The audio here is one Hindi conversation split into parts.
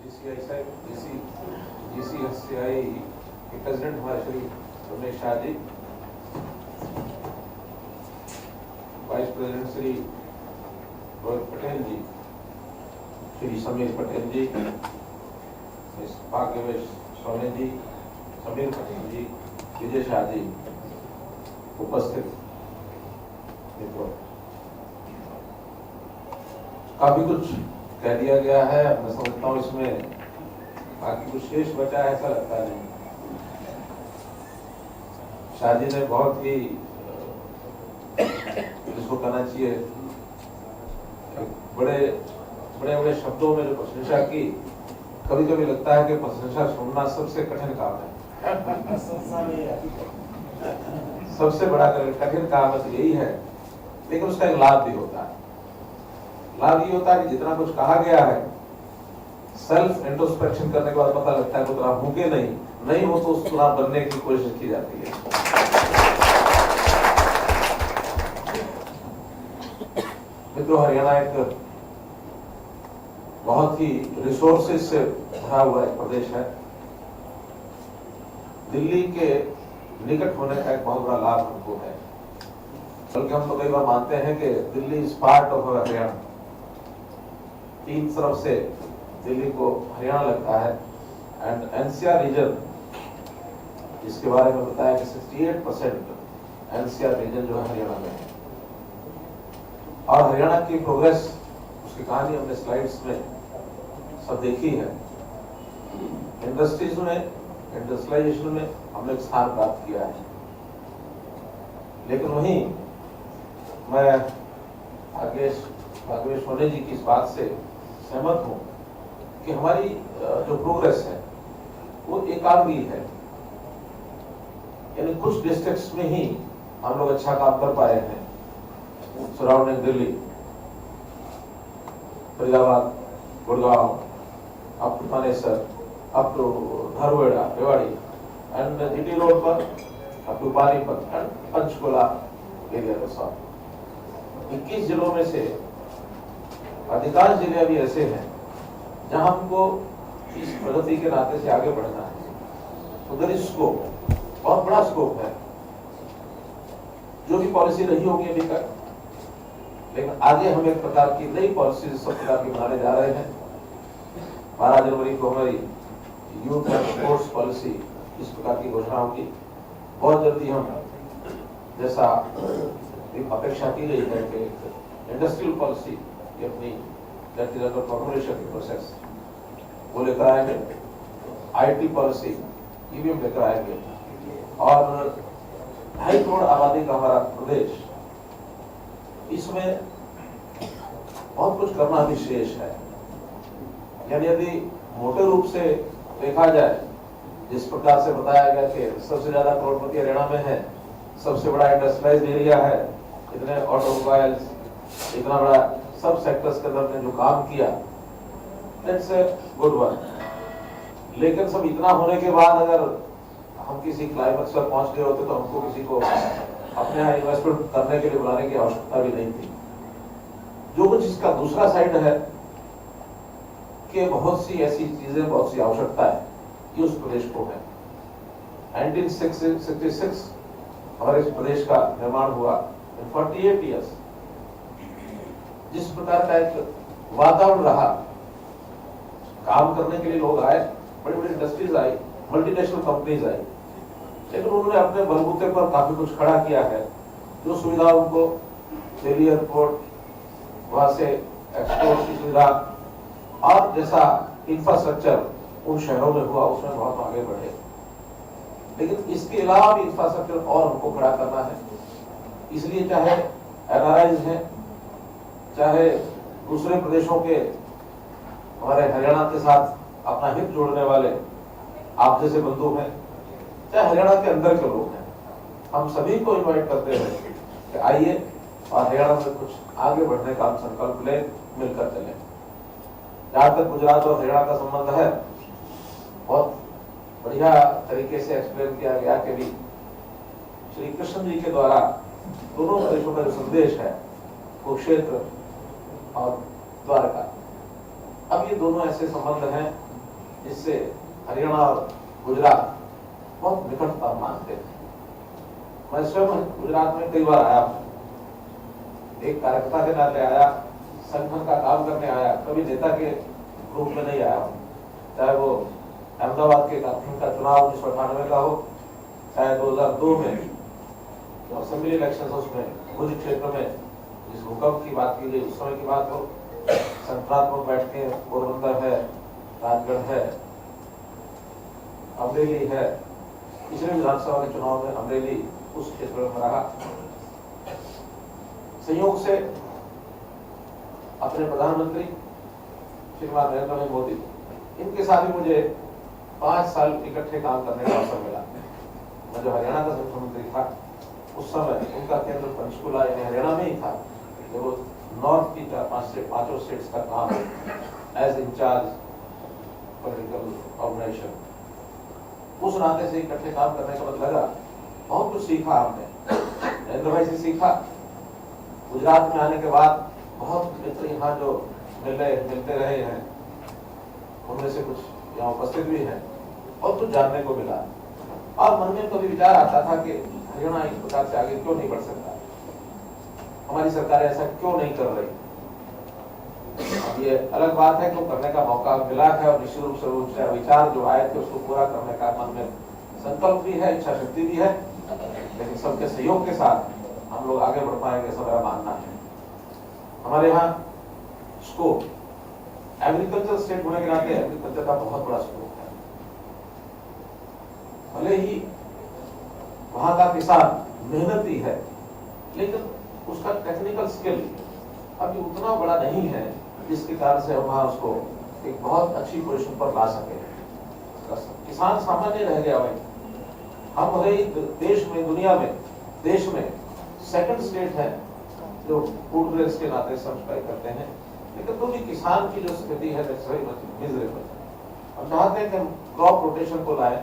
GCCI के प्रेसिडेंट हमारे श्री रमेश शाह जी, वाइस प्रेसिडेंट श्री रोहित पटेल जी, श्री समीर पटेल जी, मिस भाग्यवेश सोने जी, समीर पटेल जी, विजय शाह जी, उपस्थित मित्रों, काफी कुछ कह दिया गया है। मैं समझता हूँ इसमें बाकी कुछ शेष बचा है ऐसा लगता नहीं। शाह जी ने बहुत ही जिसको कहना चाहिए बड़े बड़े बड़े शब्दों में जो प्रशंसा की, कभी कभी लगता है कि प्रशंसा सुनना सबसे कठिन काम है। सबसे बड़ा कठिन काम यही है, लेकिन उसका एक लाभ भी होता है। लाभ ये होता है कि जितना कुछ कहा गया है, सेल्फ इंट्रोस्पेक्शन करने के बाद पता लगता है कि उतना भूखे नहीं हो तो उतना बनने की कोशिश की जाती है। मित्रों, हरियाणा एक बहुत ही रिसोर्सेज से भरा हुआ एक प्रदेश है। दिल्ली के निकट होने का एक बहुत बड़ा लाभ हमको है, बल्कि हम तो कई बार मानते हैं कि Delhi is part of Haryana. तीन तरफ से दिल्ली को हरियाणा लगता है। एंड एनसीआर रीजन, जिसके बारे में बताया कि 68% एनसीआर रीजन जो है हरियाणा में है। और हरियाणा की प्रोग्रेस, उसकी कहानी हमने स्लाइड्स में सब देखी है। इंडस्ट्रीज में, इंडस्ट्रियलाइजेशन में हमने स्थान प्राप्त किया है। लेकिन वहीं मैं भाग्यवेश सोने जी की इस बात से सहमत हूं कि हमारी जो प्रोग्रेस है वो एकाग्री है, यानी कुछ डिस्ट्रिक्ट्स में ही हम लोग अच्छा काम कर पाए हैं। Surrounding Delhi, Faridabad, Gurgaon, up to Manesar, up to Dharuhera, Rewari and GT road पर up to Panipat and Panchkula area के साथ 21 जिलों में से अधिकांश जिले अभी ऐसे हैं जहां हमको इस प्रगति के नाते से आगे बढ़ना है। उधर स्कोप, बहुत बड़ा स्कोप है। जो भी पॉलिसी रही होगी अभी तक, लेकिन आगे हम एक प्रकार की नई पॉलिसी सब प्रकार की बनाने जा रहे हैं। 12 जनवरी को हमारी यूथ एंड स्पोर्ट्स पॉलिसी इस प्रकार की घोषणा होगी। बहुत जल्दी हम, जैसा अपेक्षा की गई है कि इंडस्ट्रियल पॉलिसी की अपनी फॉर्मुलेशन की प्रोसेस वो लेकर आएंगे। आईटी पॉलिसी ये भी हम लेकर आएंगे। और 2.5 करोड़ आबादी का हमारा प्रदेश, इसमें बहुत कुछ करना भी शेष है। यानी यदि मोटे रूप से देखा जाए, जिस प्रकार से बताया गया कि सबसे ज्यादा करोड़पति हरियाणा में है, सबसे बड़ा इंडस्ट्रियलाइज्ड एरिया है, इतने ऑटोमोबाइल्स, इतना बड़ा सब सेक्टर्स के अंदर ने जो काम किया, दैट्स ए गुड वर्क। लेकिन सब इतना होने के बाद अगर हम किसी क्लाइमेक्स पर पहुंच गए होते तो हमको किसी को अपने यहाँ इन्वेस्टमेंट करने के लिए बुलाने की आवश्यकता भी नहीं थी। जो कुछ इसका दूसरा साइड है कि बहुत सी ऐसी चीजें, बहुत सी आवश्यकता है कि उस प्रदेश को है। 1966 हमारे इस प्रदेश का निर्माण हुआ। इन 48 ईयर्स जिस प्रकार का एक वातावरण रहा, काम करने के लिए लोग आए, बड़ी बड़ी इंडस्ट्रीज आई, मल्टीनेशनल कंपनीज आई, लेकिन उन्होंने अपने बलबूते पर काफी कुछ खड़ा किया है। जो सुविधा उनको दिल्ली एयरपोर्ट, वहां से एक्सपोर्ट की सुविधा और जैसा इंफ्रास्ट्रक्चर उन शहरों में हुआ, उसमें बहुत आगे बढ़े। लेकिन इसके अलावा भी इंफ्रास्ट्रक्चर और उनको खड़ा करना है। इसलिए चाहे एनआरआईज हैं, चाहे दूसरे प्रदेशों के हमारे हरियाणा के साथ अपना हित जोड़ने वाले आप जैसे बंधु हैं, चाहे हरियाणा के अंदर के लोग हैं, हम सभी को इनवाइट करते हैं कि आइए और हरियाणा में कुछ आगे बढ़ने का हम संकल्प लें, मिलकर चलें। जहां तक गुजरात और हरियाणा का संबंध है, बहुत बढ़िया तरीके से एक्सप्लेन किया गया कि भी श्री कृष्ण जी के द्वारा दोनों प्रदेशों का जो संदेश है, कुरुक्षेत्र और द्वारका, अब ये दोनों ऐसे संबंध हैं जिससे हरियाणा और गुजरात बहुत निकटता मानते हैं। मैं स्वयं गुजरात में कई बार आया हूँ, एक कार्यकर्ता के नाते आया, संगठन का काम करने आया, कभी नेता के रूप में नहीं आया हूँ। चाहे वो अहमदाबाद के गठबंधन का चुनाव 1998 का हो, चाहे 2002 में जो असेंबली इलेक्शन उसमें भुज क्षेत्र में जिस भूकंप की बात की गई उस समय की बात हो, संगठनात्मक बैठकें पोरबंदर है, राजगढ़ है, अमरेली है। पिछले विधानसभा के चुनाव में अमरेली उस क्षेत्र में रहा। संयोग से अपने प्रधानमंत्री श्रीमान नरेंद्र भाई मोदी, इनके साथ ही मुझे 5 साल इकट्ठे काम करने का अवसर मिला। मैं जो हरियाणा का मुख्यमंत्री था उस समय उनका केंद्र पंचकुला यानी हरियाणा में ही था, वो नॉर्थ की 5 स्टेट्स का काम एज इंचार्ज पॉलिटिकल ऑर्गेनाइजेशन, उस नाते से इकट्ठे काम करने का मतलब लगा। बहुत कुछ सीखा हमने, नरेंद्र भाई से सीखा। गुजरात में आने के बाद बहुत मित्र यहाँ जो मिलते रहे हैं, उनमें से कुछ यहाँ उपस्थित भी हैं, और कुछ जानने को मिला। और मन में कभी विचार आता था कि हरियाणा इस प्रकार से आगे क्यों नहीं बढ़ सकता, हमारी सरकार ऐसा क्यों नहीं कर रही। अब ये अलग बात है कि करने का मौका मिला है और निश्चित रूप से विचार जो आए थे उसको पूरा करने का मन में संकल्प भी है, इच्छा शक्ति भी है, लेकिन सबके सहयोग के साथ हम लोग आगे बढ़ पाएंगे, ऐसा मेरा मानना है। हमारे यहाँ स्कोप एग्रीकल्चर स्टेट होने के नाते एग्रीकल्चर का बहुत बड़ा स्कोप है। भले ही वहां का किसान मेहनती है, लेकिन उसका टेक्निकल स्किल अभी उतना बड़ा नहीं है जिसके कारण से हम वहां उसको एक बहुत अच्छी पोजीशन पर ला सके। किसान सामान्य रह गया भाई। हम भले देश में, दुनिया में, देश में सेकंड स्टेट है जो फूड ग्रेन्स के नाते सब्सक्राइब करते हैं, लेकिन तो भी किसान की जो स्थिति है मिजरेबल। हम चाहते हैं कि हम क्रॉप रोटेशन को लाए,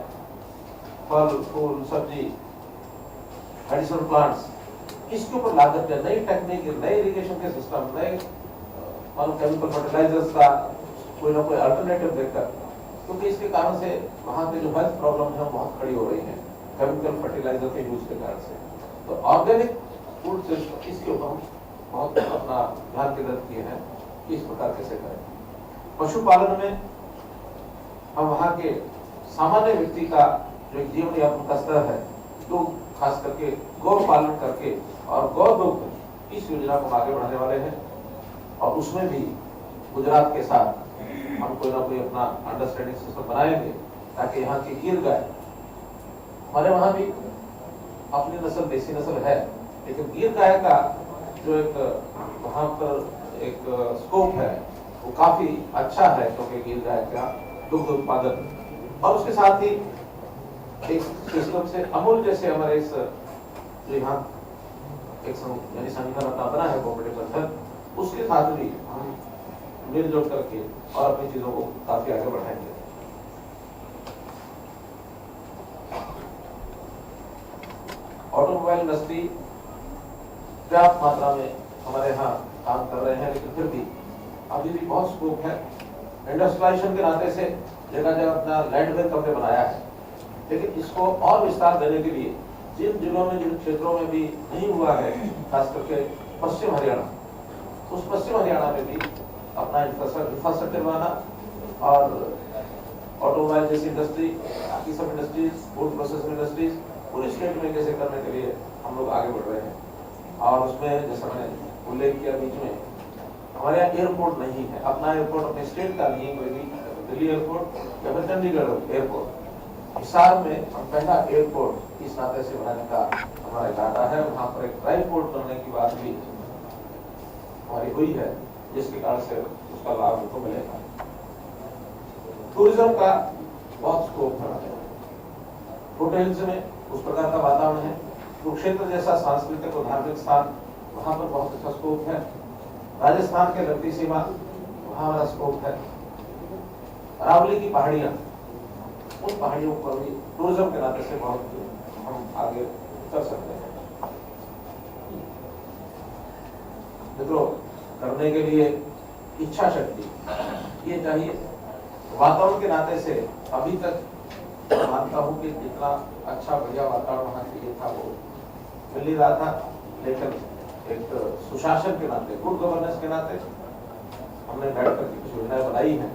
फल फूल सब्जी मेडिसिनल प्लांट्स, इसके ऊपर लागत है, नई टेक्निक, नए इरिगेशन के सिस्टम, नए केमिकल फर्टिलाइजर्स का कोई ना कोई अल्टरनेटिव देकर, क्योंकि इसके कारण से वहाँ के जो हेल्थ प्रॉब्लम है बहुत खड़ी हो रही है केमिकल फर्टिलाइजर के यूज के कारण से। तो ऑर्गेनिक फूड सिस्टम, इसके ऊपर हम बहुत अपना ध्यान केंद्रित किए हैं कि इस प्रकार कैसे करें। पशुपालन में हम वहाँ के सामान्य व्यक्ति का जो एक जीवन यापन का स्तर है, तो खास करके गौ पालन करके और गौ दुग्ध, इस योजना को आगे बढ़ाने वाले हैं। और उसमें भी गुजरात के साथ हम कोई ना कोई अपना अंडरस्टैंडिंग सिस्टम बनाएंगे, ताकि यहाँ की गिर गाय, हमारे वहाँ भी अपनी नस्ल देसी नस्ल है, लेकिन गिर गाय का जो एक वहाँ पर एक स्कोप है वो काफी अच्छा है, क्योंकि गिर गाय का दुग्ध उत्पादन, और उसके साथ ही एक सिस्टम से अमूल जैसे हमारे इस जो यहाँ एक संगठन बना है कोऑपरेटिव संगठन, उसके साथ भी हम मिलजुल करके और अपनी चीजों को काफी आगे बढ़ाएंगे। ऑटोमोबाइल इंडस्ट्री पर्याप्त मात्रा में हमारे यहाँ काम कर रहे हैं, लेकिन फिर भी अभी भी बहुत स्कोप है। इंडस्ट्रियलाइजेशन के नाते से जगह जगह अपना लैंड बैंक हमने बनाया है, लेकिन इसको और विस्तार देने के लिए जिन जिलों में, जिन क्षेत्रों में भी नहीं हुआ है, खास करके पश्चिम हरियाणा, उस पश्चिम हरियाणा में भी अपना इंफ्रास्ट्रक्चर बनाना और ऑटोमोबाइल जैसी इंडस्ट्री, बाकी सब इंडस्ट्रीज, फूड प्रोसेसिंग इंडस्ट्रीज पूरे स्टेट में कैसे करने के लिए हम लोग आगे बढ़ रहे हैं। और उसमें जैसा मैंने उल्लेख किया बीच में, हमारे यहाँ एयरपोर्ट नहीं है, अपना एयरपोर्ट अपने स्टेट का नहीं है, कोई भी दिल्ली एयरपोर्ट या फिर चंडीगढ़ एयरपोर्ट। हिसार में हम पहला एयरपोर्ट इस नाते से बनाने का हमारा इरादा है। वहाँ पर एक ड्राई पोर्ट बनने की बात भी हमारी हुई है, जिसके कारण से उसका लाभ हमको मिलेगा। टूरिज्म का बहुत स्कोप है, होटल्स में उस प्रकार का वातावरण है। कुरुक्षेत्र जैसा सांस्कृतिक और धार्मिक स्थान, वहाँ पर बहुत अच्छा स्कोप है। राजस्थान के लगती सीमा, वहाँ हमारा स्कोप है। अरावली की पहाड़ियाँ, उन पहाड़ियों पर भी टूरिज्म के नाते से बहुत हम आगे कर सकते हैं। मित्रों, करने के लिए इच्छा शक्ति ये चाहिए, वातावरण के नाते से अभी तक मानता हूँ कि जितना अच्छा बढ़िया वातावरण होना चाहिए था वो मिल नहीं रहा था, लेकिन एक सुशासन के नाते, गुड गवर्नेंस के नाते हमने बैठ कर कुछ योजनाएं बनाई हैं।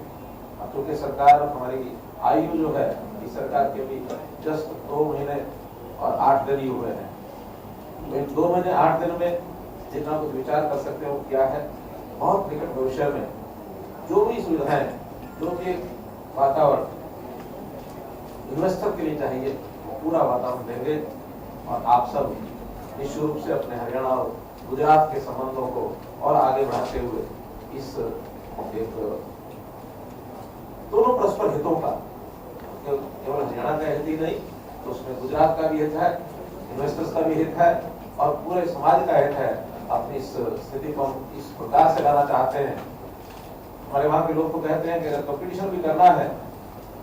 अब क्योंकि सरकार हमारी आयु जो है इस सरकार के भी जस्ट 2 महीने और 8 दिन ही हुए हैं, तो इन 2 महीने 8 दिन में जितना कुछ विचार कर सकते हो क्या है, बहुत निकट भविष्य में जो भी सुविधाएं, जो भी वातावरण इन्वेस्टर के लिए चाहिए वो पूरा वातावरण देंगे और आप सब निश्चित रूप से अपने हरियाणा और गुजरात के संबंधों को और आगे बढ़ाते हुए इस एक दोनों परस्पर हितों का, केवल हरियाणा का हित ही नहीं तो उसमें गुजरात का भी हित है, इन्वेस्टर्स का भी हित है और पूरे समाज का हित है। अपनी इस स्थिति को हम इस प्रकार से लाना चाहते हैं। हमारे वहां के लोग तो कहते हैं कि अगर कंपटीशन भी करना है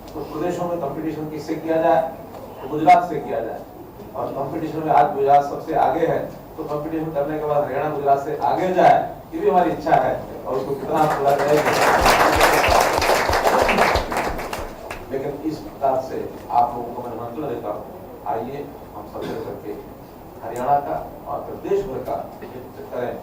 तो प्रदेशों में कंपटीशन किससे किया जाए, तो गुजरात से किया जाए। और कंपटीशन में आज गुजरात सबसे आगे है, तो कंपटीशन करने के बाद हरियाणा गुजरात से आगे जाए, ये भी हमारी इच्छा है और उसको कितना पूरा करेंगे। लेकिन इस प्रकार से आप लोगों को मैं निमंत्रण देता हूँ, आइए हम सब करके हरियाणा का और देश भर का हित करें।